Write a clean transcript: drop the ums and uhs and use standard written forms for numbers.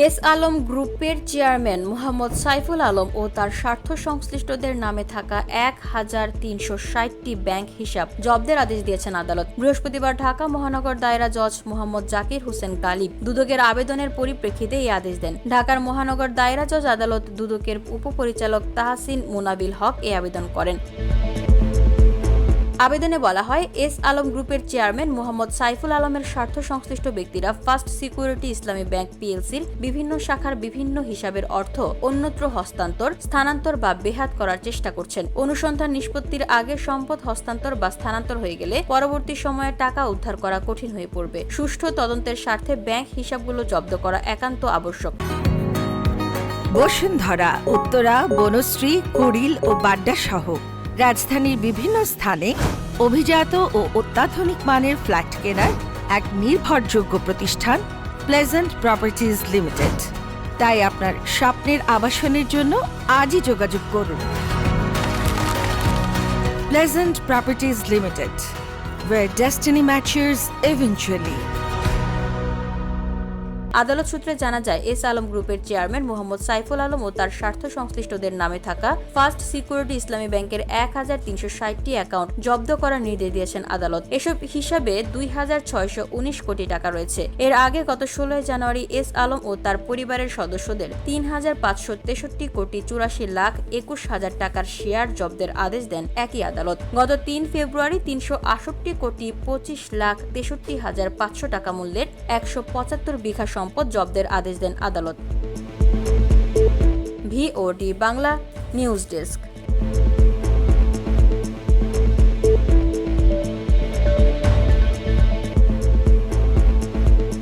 S Alam গ্রুপের chairman Mohammad Saiful Alam ও তার স্বার্থ সংশ্লিষ্টদের নামে থাকা ১,৩৬০টি ব্যাংক হিসাব জব্দের আদেশ দিয়েছেন আদালত। বৃহস্পতিবার ঢাকা মহানগর দায়রা জজ মোহাম্মদ জাকির হোসেন গালিব দুদকের আবেদনের পরিপ্রেক্ষিতে এই আদেশ দেন। ঢাকার মহানগর দায়রা জজ আদালত দুদকের উপপরিচালক তাহসিন মুনাবিল হক এই আবেদন করেন। আবেদনে বলা হয়, এস আলম গ্রুপের চেয়ারম্যান মোহাম্মদ সাইফুল আলমের স্বার্থ সংশ্লিষ্ট ব্যক্তিরা ফার্স্ট সিকিউরিটি ইসলামী ব্যাংক পিএলসির বিভিন্ন শাখার বিভিন্ন হিসাবের অর্থ অন্যত্র হস্তান্তর, স্থানান্তর বা বেহাত করার চেষ্টা করছেন। অনুসন্ধান নিষ্পত্তির আগে সম্পদ হস্তান্তর বা স্থানান্তর হয়ে গেলে পরবর্তী সময়ে টাকা উদ্ধার করা কঠিন হয়ে পড়বে। সুষ্ঠু তদন্তের স্বার্থে ব্যাংক হিসাবগুলো জব্দ করা একান্ত আবশ্যক। বসুন্ধরা, উত্তরা, বনশ্রী, কুড়িল ও বাড্ডা সহ রাজধানীর বিভিন্ন স্থানে অভিজাত ও অত্যাধুনিক মানের ফ্ল্যাট কেনার এক নির্ভরযোগ্য প্রতিষ্ঠান প্লেজেন্ট প্রপার্টিজ লিমিটেড। তাই আপনার স্বপ্নের আবাসনের জন্য আজই যোগাযোগ করুন। Pleasant properties limited, where destiny matches eventually। আদালত সূত্রে জানা যায়, এস আলম গ্রুপের চেয়ারম্যান মোহাম্মদ সাইফুল আলম ও তার স্বার্থ সংশ্লিষ্টদের নামে থাকা ফার্স্ট সিকিউরিটি ইসলামী ব্যাংকের ১,৩৬০টি অ্যাকাউন্ট জব্দ করার নির্দেশ দিয়েছেন আদালত। এসব হিসাবে ২,৬১৯ কোটি টাকা রয়েছে। এর আগে গত ১৬ জানুয়ারি এস আলম ও তার পরিবারের সদস্যদের ৩,৫৬৩ কোটি ৮৪ লাখ ২১ হাজার টাকার শেয়ার জব্দের আদেশ দেন একই আদালত। গত ৩ ফেব্রুয়ারি ৩৬৮ কোটি ২৫ লাখ ৬৩ হাজার ৫০০ টাকা মূল্যের ১৭৫ বিঘা সম্পদ জব্দের আদেশ দেন আদালত। VOD Bangla news desk.